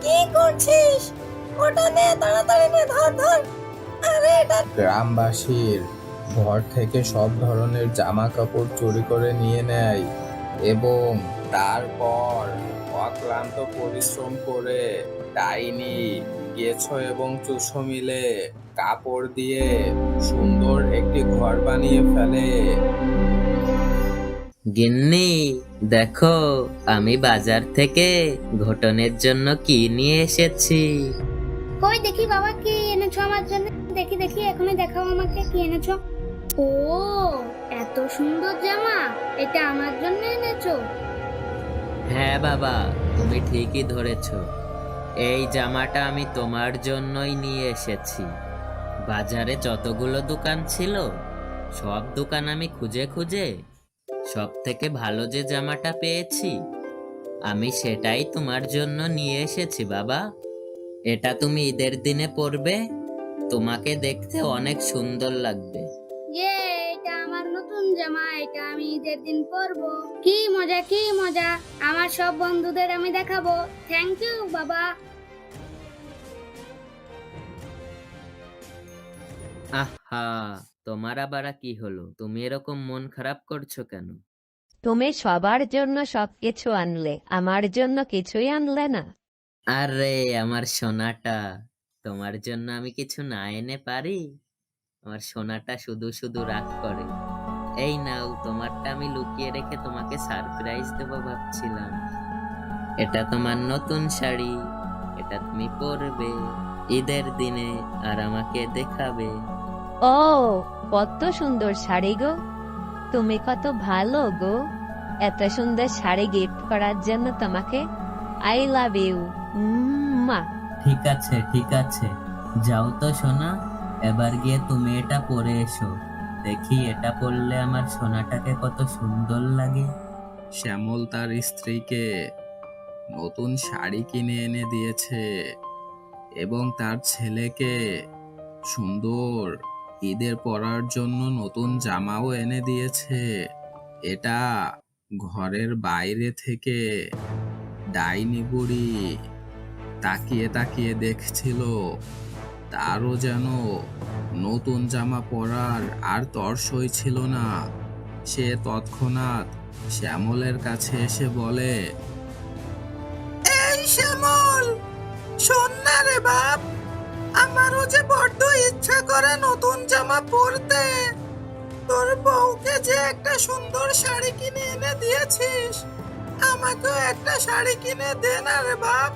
কি করছিস? ওটা নে, তাড়াতাড়ি নে, ধর ধর। আরে এটা গ্রামবাসীর ঘর থেকে সব ধরনের জামা কাপড় চুরি করে নিয়ে নেয় এবং তারপর অক্লান্ত পরিশ্রম করে ডাইনি, গেছো এবং চুষো মিলে কাপড় দিয়ে সুন্দর একটি ঘর বানিয়ে ফেলে। গিন্নি, দেখো আমি বাজার থেকে ঘটনের জন্য কি নিয়ে এসেছি। কই দেখি বাবা, কি এনেছো আমার জন্য? দেখি দেখি, এখনই দেখাও আমাকে কি এনেছো। ও, এত সুন্দর জামা! এটা আমার জন্য এনেছো? হ্যাঁ বাবা, তুমি ঠিকই ধরেছ। এই জামাটা আমি তোমার জন্যই নিয়ে এসেছি। বাজারে যতগুলো দোকান ছিল সব দোকান আমি খুঁজে খুঁজে সব থেকে ভালো যে জামাটা পেয়েছি আমি সেটাই তোমার জন্য নিয়ে এসেছি বাবা। এটা তুমি ঈদের দিনে পরবে, তোমাকে দেখতে অনেক সুন্দর লাগবে। ইয়ে, এটা আমার নতুন জামা, এটা আমি ঈদের দিন পরবো। কি মজা, কি মজা! আমার সব বন্ধুদের আমি দেখাবো। থ্যাংক ইউ বাবা। আহা, তোমার আবার কি হলো? তুমি এরকম মন খারাপ করছো কেন? তুমি সবার জন্য সবকিছু আনলে, আমার জন্য কিছুই আনলে না। আরে আমার সোনাটা, তোমার জন্য আমি কিছু না এনে পারি? আমার সোনাটা শুধু শুধু রাগ করে। এই নাও, তোমারটা আমি লুকিয়ে রেখে তোমাকে সারপ্রাইজ দেবো ভাবছিলাম। এটা তোমার নতুন শাড়ি, এটা তুমি পরবে ঈদের দিনে আর আমাকে দেখাবে। ও, কত সুন্দর শাড়ি গো! তুমি কত ভালো গো! এত সুন্দর শাড়ি গিফট করার জন্য তোমাকে আই লাভ ইউ। মা। ঠিক আছে ঠিক আছে, যাও তো সোনা, এবার গিয়ে তুমি এটা পরে এসো। দেখি এটা পরলে আমার সোনাটাকে কত সুন্দর লাগে। শ্যামল তার স্ত্রীকে নতুন শাড়ি কিনে এনে দিয়েছে এবং তার ছেলেকে সুন্দর ঈদের পরার জন্য নতুন জামাও এনে দিয়েছে। এটা ঘরের বাইরে থেকে ডাইনি বুড়ি তাকিয়ে তাকিয়ে দেখছিল। তারও যেন নতুন জামা পরার আর তর ছিল না। সে তৎক্ষণাৎ শ্যামলের কাছে এসে বলে, এই শ্যামল, শোন না রে বাপ, আমারও যে বড্ড ইচ্ছা করে নতুন জামা পরতে। তোর বউকে যে একটা সুন্দর শাড়ি কিনে এনে দিয়েছিস, আমাকেও একটা শাড়ি কিনে দে না রে বাপ।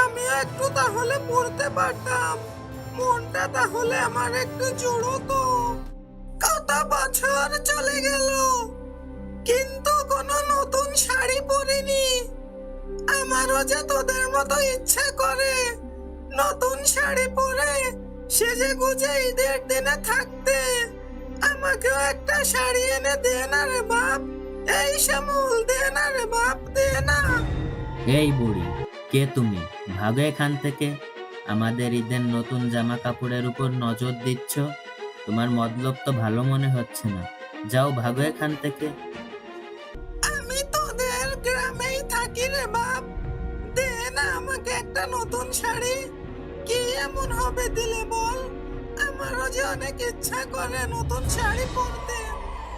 আমিও একটু তাহলে পরতে পারতাম, মনটা তাহলে আমার একটু জুড়তো। কত বছর চলে গেল, কিন্তু কোনো নতুন শাড়ি পরিনি। আমারও যে তোদের মতো ইচ্ছা করে নতুন শাড়ি পরে সেজে গুজে ঈদের দিনে থাকতে। আমাকেও একটা শাড়ি এনে দে না রে বাপ। এই শ্যামল, দে না রে বাপ, দে না। এই বুড়ি, কে তুমি? ভাগো এখান থেকে। আমাদের ঈদের নতুন জামা কাপড়ের উপর নজর দিচ্ছ? তোমার মতলব তো ভালো মনে হচ্ছে না। যাও, ভাগো এখান থেকে। আমি তোদের গ্রামেই থাকি রে বাপ, দে না আমাকে একটা নতুন শাড়ি। কি এমন হবে দিলে বল? আমারও যে অনেক ইচ্ছা করে নতুন শাড়ি পরতে।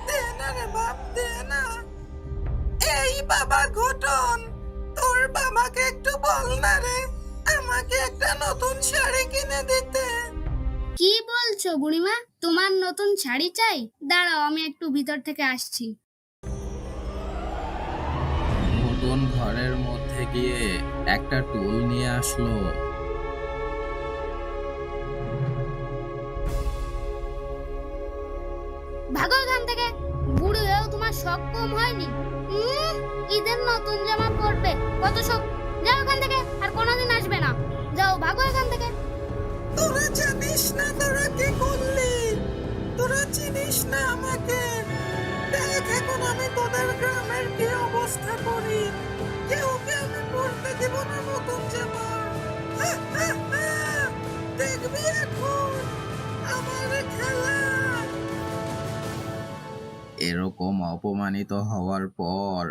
দে না রে বাপ, দে না। এই বাবা ঘটন, তোর বাবাকে একটু বল না রে, আমাকে একটা নতুন শাড়ি কিনে দিতে। কি বলছো বুড়িমা? তোমার নতুন শাড়ি চাই? দাঁড়াও, আমি একটু ভিতর থেকে আসছি। নতুন ঘরের মধ্যে গিয়ে একটা টুল নিয়ে আসলো। ভাগো এখান থেকে! বুড়ি হয়েও তোমার শখ কম হয়নি? ঈদের নতুন জামা পরবে, কত শখ! যাও এখান থেকে, আর কোনোদিন আসবে না। যাও, ভাগো এখান থেকে। তোরা জানিস না তোরা কি করলি? তোরা চিনিস না আমাকে। দেখ এখন আমি তোদের গ্রামের কি অবস্থা করি। কেউকে আমি পরতে দিব না নতুন জামা। দেখবি এখন আমার খেলা। এরকম অপমানিত হওয়ার পর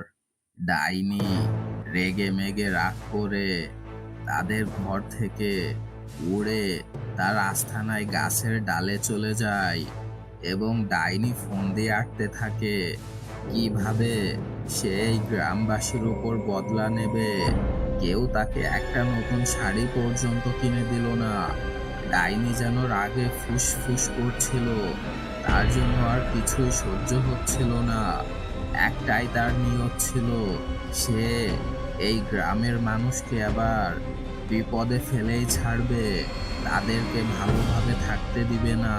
ডাইনি রেগে মেগে রাগ করে তাদের ঘর থেকে উড়ে তার আস্তানায় গাছের ডালে চলে যায় এবং ডাইনি ফোন দিয়ে আটতে থাকে কিভাবে সে এই গ্রামবাসীর উপর বদলা নেবে। কেউ তাকে একটা নতুন শাড়ি পর্যন্ত কিনে দিল না। ডাইনি যেন রাগে ফুসফুস করছিল, তার জন্য আর কিছুই সহ্য হচ্ছিল না। একটাই তার নিয়ত ছিল, সে এই গ্রামের মানুষকে আবার বিপদে ফেলেই ছাড়বে, তাদেরকে ভালোভাবে থাকতে দিবে না।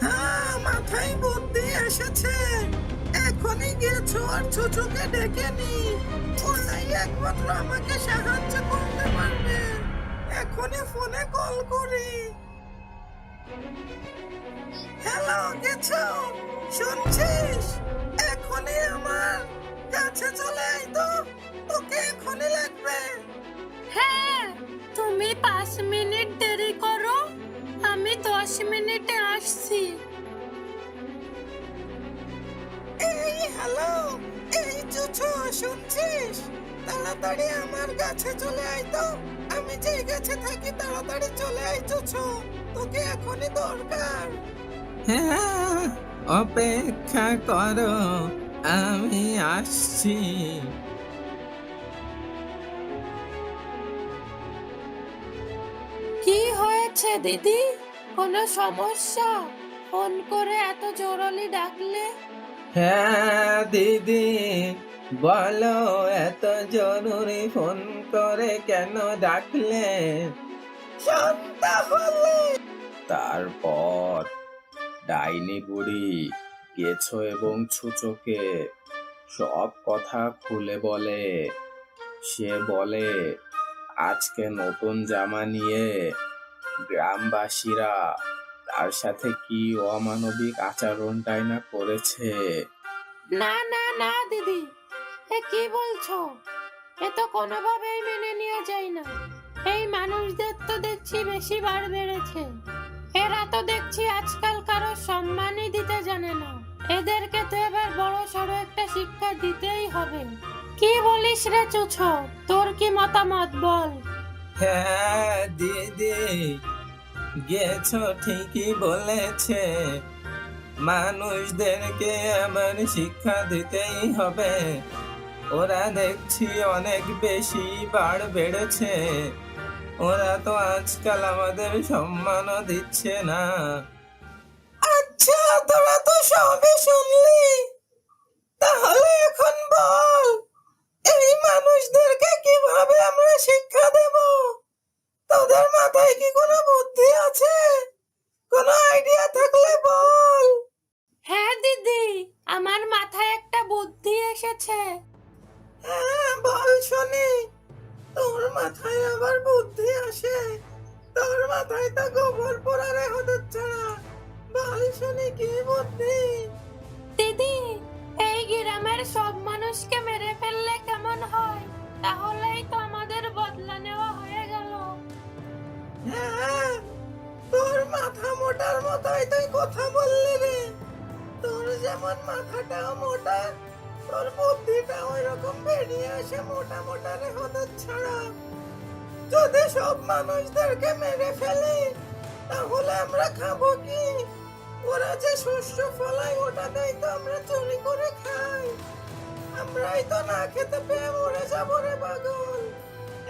হ্যাঁ, মাথায় বুদ্ধি এসেছে। এখনই গিয়ে ছোয়ার ছুচুকে ডেকে নি, ওরাই একমাত্র আমাকে সাহায্য করতে পারবে। এখনই ফোনে কল করি। হ্যালো গেছো, শুনছিস? এখনই আমার কাছে চলে আয় তো, তোকে এখনই লাগবে। হ্যাঁ, তুমি 5 মিনিট দেরি করো, আমি 10 মিনিটে আসছি। এই হ্যালো, এই চুচু শুনছিস? তাড়াতাড়ি আমার কাছে চলে আয় তো, আমি যে গাছে থাকি, তাড়াতাড়ি চলে আয় চুচু, তোকে এখনই দরকার। হ্যাঁ, অপেক্ষা করো, আমি আসছি। কি হয়েছে দিদি? কোনো সমস্যা? ফোন করে এত জোরালি ডাকলে? হ্যাঁ দিদি, বলো এত জরুরি ফোন করে কেন ডাকলে? শোন তাহলে। তারপর ডাইনি বুড়ি গেছো এবং ছুচোকে সব কথা খুলে বলে। সে বলে আজকে নতুন জামা নিয়ে গ্রামবাসীরা তার সাথে কি অমানবিক আচরণটাই না করেছে। না না না দিদি, এ কি বলছো? এ তো কোনোভাবেই মেনে নেওয়া যায় না। এই মানুষদের তো দেখছি বেশি বার বেড়েছে। এরা তো দেখছি আজকাল কারো সম্মানই দিতে জানে না। এদেরকে তো এবার বড় সড়ো একটা শিক্ষা দিতেই হবে। কি বলিস রে চুছো? তোর কি মতামত বল? হ্যাঁ দিদি, গেছো ঠিকই বলেছে, মানুষদেরকে আবার শিক্ষা দিতেই হবে। ওরা দেখছি অনেক বেশি বাড় বেড়েছে। ওরা তো আজকাল আমাদের সম্মানও দিচ্ছে না। আচ্ছা, তোরা তো সবই শুনলি, তাহলে এখন বল, এই মানুষদেরকে কিভাবে আমরা শিক্ষা দেব? তোদের মাথায় কি কোনো বুদ্ধি আছে? কোনো আইডিয়া থাকলে বল। হ্যাঁ দিদি, আমার মাথায় একটা বুদ্ধি এসেছে। হ্যাঁ বল শুনি। তোর মাথায় আবার বুদ্ধি আসে? তোর মাথায় তো গোবর পোড়ারে হতে ছাড়া। বল শুনি কি বুদ্ধি? দিদি, এই গ্রামের সব মানুষকে মেরে ফেললে কেমন হয়? তাহলেই তো আমাদের বদলা নেওয়া হয়ে গেল। হ্যাঁ, তোর মাথা মোটার মতোই তুই কথা বললি রে। তোর যেমন মাথাটাও মোটা, তোর বুদ্ধিটা ওই রকম বেরিয়ে আসে মোটা মোটা রে হতে ছাড়া। যদি সব মানুষদেরকে মেরে ফেলি, তাহলে আমরা খাবো কি? ওরা যে শস্য ফলায় ওটাতেই তো আমরা চুরি করে খাই। আমরাই তো না খেতে পেয়ে মরে যাবো রে পাগল।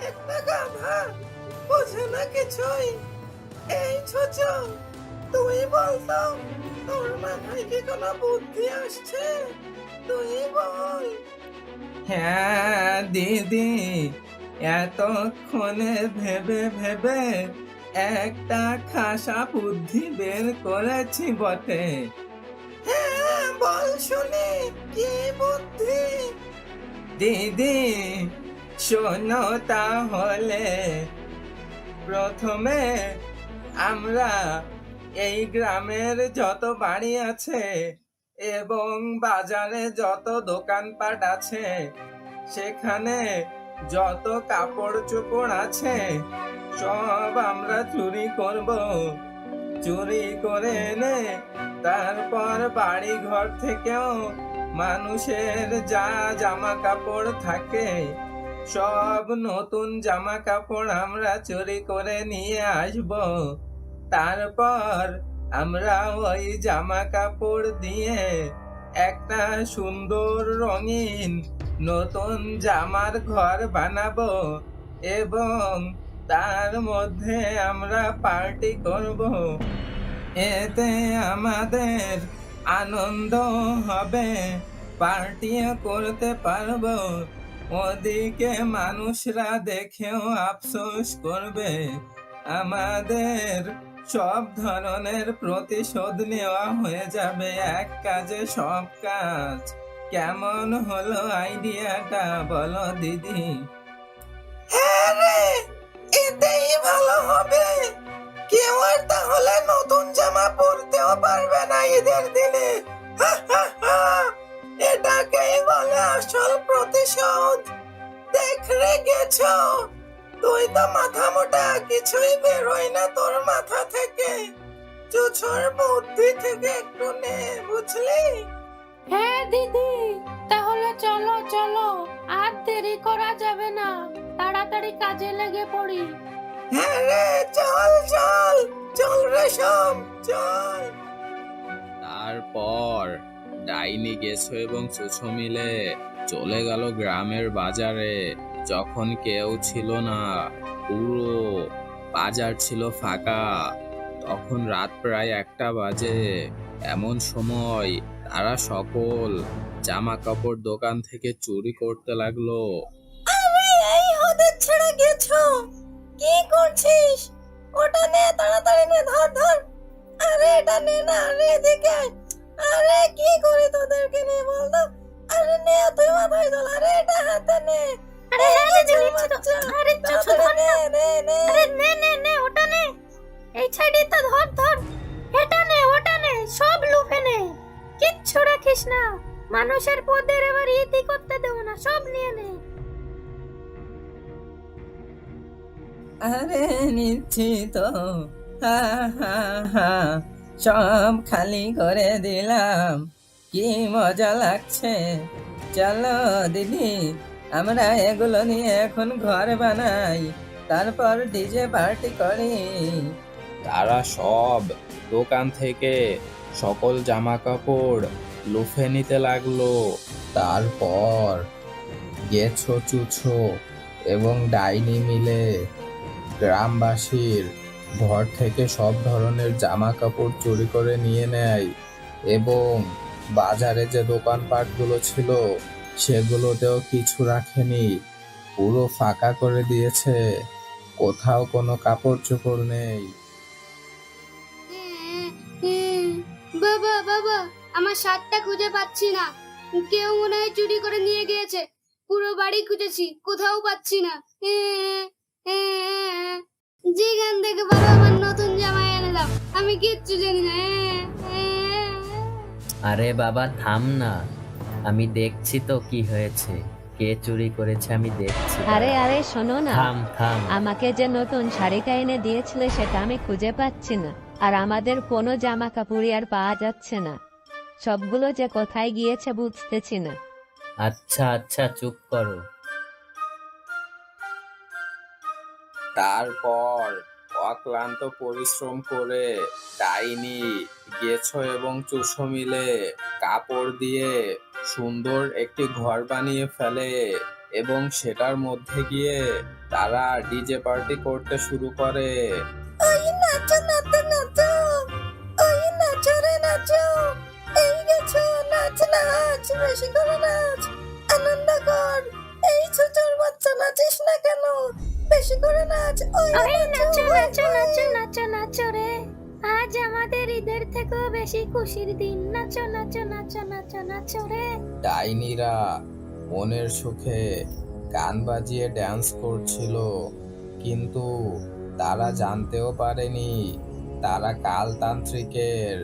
একটা গাধা বোঝে না কিছুই। এই ছোচো, তুই বলতো, তোর মাথায় কি কোনো বুদ্ধি আসছে? তুই বল। হ্যাঁ দিদি, এতক্ষণে ভেবে ভেবে একটা খাসা বুদ্ধি বের করেছি বটে। হ্যাঁ বল শুনি, কি বুদ্ধি? দিদি শোনো তাহলে, প্রথমে আমরা এই গ্রামের যত বাড়ি আছে এবং বাজারে যত দোকানপাট আছে, সেখানে যত কাপড় চোপড় আছে সব আমরা চুরি করব। চুরি করে এনে তারপর বাড়ি ঘর থেকেও মানুষের যা জামা কাপড় থাকে সব নতুন জামা কাপড় আমরা চুরি করে নিয়ে আসব। তারপর আমরা ওই জামা কাপড় দিয়ে একটা সুন্দর রঙিন নতুন জামার ঘর বানাবো এবং তার মধ্যে আমরা পার্টি করব। এতে আমাদের আনন্দ হবে, পার্টিও করতে পারবো। ওদিকে মানুষরা দেখেও আফসোস করবে। আমাদের সব ধরনের প্রতিশোধ নেওয়া হয়ে যাবে, এক কাজে সব কাজ। কেমন হলো আইডিয়াটা বলো দিদি? হ্যাঁ রে, এটাই ভালো হবে। কেউ আর তাহলে নতুন জামা পরতেও পারবে না ঈদের দিনে। হা, হা, হা। এটাকেই বলে আসল প্রতিশোধ। দেখ রে গেছো, তুই তো মাথা মোটা, কিছুই বেরোয় না তোর মাথা থেকে। চুছোর বুদ্ধি থেকে একটু নে, বুঝলি? হ্যাঁ দিদি, তাহলে চলো চলো, আর দেরি করা যাবে না, তাড়াতাড়ি কাজে লেগে পড়ি। হ্যাঁ রে, চল চল চল রে সব, চল। তারপর ডাইনি গেছো এবং চুছো মিলে চলে গেল গ্রামের বাজারে। যখন কেউ ছিল না, পুরো বাজার ছিল ফাঁকা। তখন রাত প্রায় 1টা বাজে। এমন সময় তারা সকল জামা কাপড় দোকান থেকে চুরি করতে লাগলো। আরে এই হদের ছেড়ে গেছো, কি করছিস? ওটা নে, তাড়াতাড়ি নে, ধর ধর। আরে এটা নে না, আরে এদিকে আয়। আরে কি করি তোদেরকে নিয়ে বল তো? আরে নে, তুই মাথায় তোল। আরে এটা হাতে নে। আরে হ্যাঁ দিদি, নিচ্ছি তো। আরে চুচু ধর না। নে নে আরে নে নে নে, ওটা নে, এই সাইডে তো ধর ধর, এটা নে ওটা নে, সব লুফে নে, কিচ্ছু রাখিস না। মানুষের পদের এবার ইতি করতে দেবো না, সব নিয়ে নে। আরে নিচ্ছি তো। হা হা হা, সব খালি করে দিলাম। কি মজা লাগছে। চলো দিদি, আমরা এগুলো নিয়ে এখন ঘর বানাই, তারপর ডিজে পার্টি করি। তারা সব দোকান থেকে সকল জামা কাপড় লুফে নিতে লাগলো। তারপর গেছো চুছো এবং ডাইনি মিলে গ্রামবাসীর ঘর থেকে সব ধরনের জামা কাপড় চুরি করে নিয়ে নেয় এবং বাজারে যে দোকানপাটগুলো ছিল সেগুলোতেও কিছু রাখেনি, পুরো ফাঁকা করে দিয়েছে। কোথাও কোনো কাপড় চোপড় নেই। বাবা বাবা, আমার শার্টটা খুঁজে পাচ্ছি না। কেউ মনে হয় চুরি করে নিয়ে গিয়েছে। পুরো বাড়ি খুঁজেছি, কোথাও পাচ্ছি না। যেখান থেকে বাবা আমার নতুন জামা এনে দাও, আমি কিচ্ছু জানি না। আরে বাবা থাম না, আমি দেখছি তো কি হয়েছে, কে চুরি করেছে আমি দেখছি। আরে আরে শোনো না, থাম থাম। আমাকে যে নতুন শাড়িটা এনে দিয়েছিলে সেটা আমি খুঁজে পাচ্ছি না, আর আমাদের কোনো জামা কাপড়ই আর পাওয়া যাচ্ছে না। সবগুলো যে কোথায় গিয়েছে বুঝতেছি না। আচ্ছা আচ্ছা, চুপ করো। তারপর অক্লান্ত পরিশ্রম করে ডাইনি গেছো এবং চুষো মিলে কাপড় দিয়ে সুন্দর একটি ঘর বানিয়ে ফেলে এবং সেটার মধ্যে গিয়ে তারা ডিজে পার্টি করতে শুরু করে। ওই নাচো নাচো নাচো, ওই নাচো রে নাচো। এই গেছো, নাচ নাচ, বেশি করে নাচ, আনন্দ কর। এই ছোটর বাচ্চা, নাচিস না কেন? বেশি করে নাচ। ওই নাচো নাচো নাচো নাচো নাচো রে, আজ আমাদের ঈদের থেকেও বেশি খুশির দিন। নাচো নাচো নাচো নাচো নাচো রে। ডাইনিরা মনের সুখে গান বাজিয়ে ড্যান্স করছিল, কিন্তু তারা জানতেও পারেনি তারা কালতান্ত্রিকের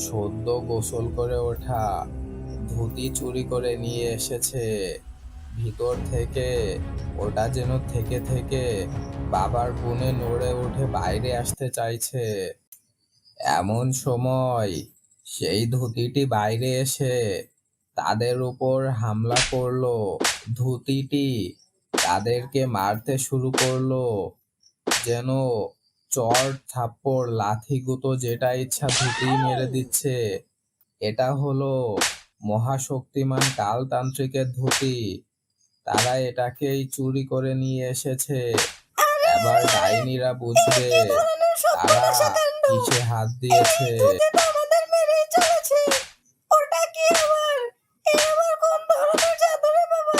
সদ্য গোসল করে ওঠা ধুতি চুরি করে নিয়ে এসেছে। ভিতর থেকে ওটা যেন থেকে থেকে বাবার গুণে নড়ে উঠে বাইরে আসতে চাইছে। এমন সময় সেই ধুতিটি বাইরে এসে তাদের উপর হামলা করলো। ধুতিটি তাদেরকে মারতে শুরু করলো, যেন চড় থাপ্পড় লাথি গুঁতো যেটা ইচ্ছা ধুতিই মেরে দিচ্ছে। এটা হলো মহাশক্তিমান কালতান্ত্রিকের ধুতি। তারা এটাকেই চুরি করে নিয়ে এসেছে। এবার ডাইনিরা বুঝবে তারা কিসে হাত দিয়েছে। আমাদের মেরেই চলেছে। ওটা কি আবার? এ আবার কোন ধরনের জাদু রে বাবা?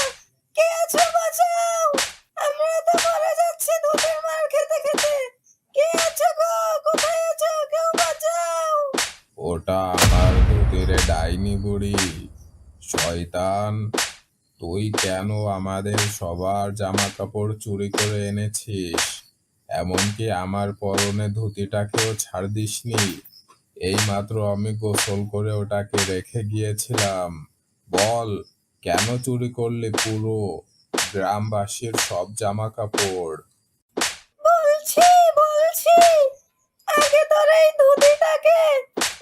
কে আছো, বাঁচাও! আমরা তো মরে যাচ্ছি ধূপের মার খেতে খেতে। কে আছো গো? কোথায় আছো? কেউ বাঁচাও! ওটা আমার ধুতিরে ডাইনি বুড়ি। শয়তান, তুই কেন আমাদের সবার জামা কাপড় চুরি করে এনেছিস? এমনকি আমার পরনে ধুতিটাকেও ছাড় দিসনি। এইমাত্র আমি গোসল করে ওটাকে রেখে গিয়েছিলাম। বল, কেন চুরি করলি পুরো গ্রামবাসীর সব জামা কাপড়? বলছি আগে তোর এই ধুতিটাকে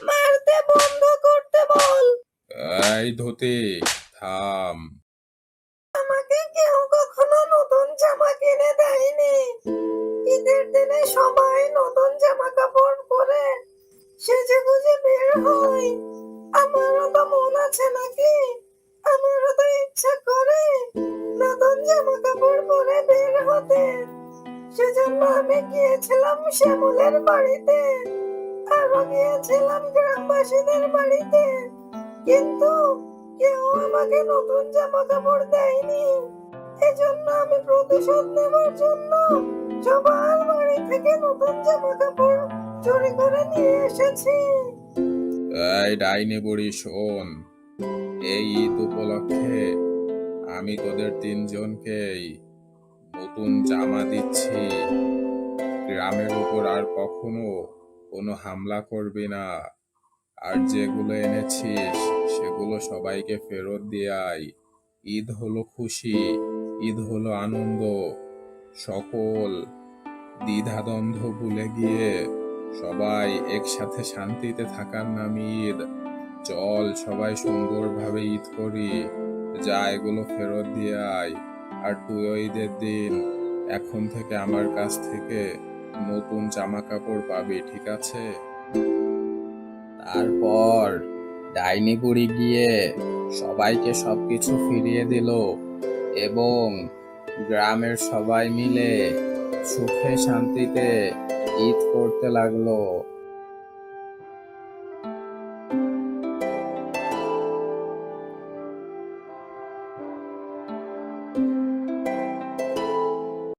মারতে বন্ধ করতে বল। এই ধুতি, থাম। আমাকে কেউ কখনো নতুন জামা কিনে দেয়নি। ঈদের দিনে সবাই নতুন জামা কাপড় পরে সেজে গুজে বের হয়। আমারও তো মন আছে নাকি? আমারও তো ইচ্ছা করে নতুন জামা কাপড় পরে বের হতে। সেজন্য আমি গিয়েছিলাম শ্যামলের বাড়িতে, আরো গিয়েছিলাম গ্রামবাসীদের বাড়িতে, কিন্তু কেউ আমাকে নতুন জামা কাপড় দেয়নি। এজন্য আমি প্রতিশোধ নেবার জন্য সবার বাড়ি থেকে নতুন জামা কাপড় চুরি করে নিয়ে এসেছি। এই ডাইনি বুড়ি শোন, এই ঈদ উপলক্ষে আমি তোদের তিনজনকেই নতুন জামা দিচ্ছি। গ্রামের উপর আর কখনো কোনো হামলা করবি না। আর যেগুলো এনেছিস সেগুলো সবাইকে ফেরত দিয়ে আয়। ঈদ হলো খুশি, ঈদ হলো আনন্দ। সকল দ্বিধাদ্বন্দ্ব ভুলে গিয়ে সবাই একসাথে শান্তিতে থাকার নাম ঈদ। চল সবাই সুন্দরভাবে ঈদ করি। যা, এগুলো ফেরত দিয়ে আয়। আর তুইও ঈদের দিন এখন থেকে আমার কাছ থেকে নতুন জামা কাপড় পাবি, ঠিক আছে? তারপর ডাইনি বুড়ি গিয়ে সবাইকে সবকিছু ফিরিয়ে দিল এবং গ্রামের সবাই মিলে সুখে শান্তিতে ঈদ করতে লাগলো।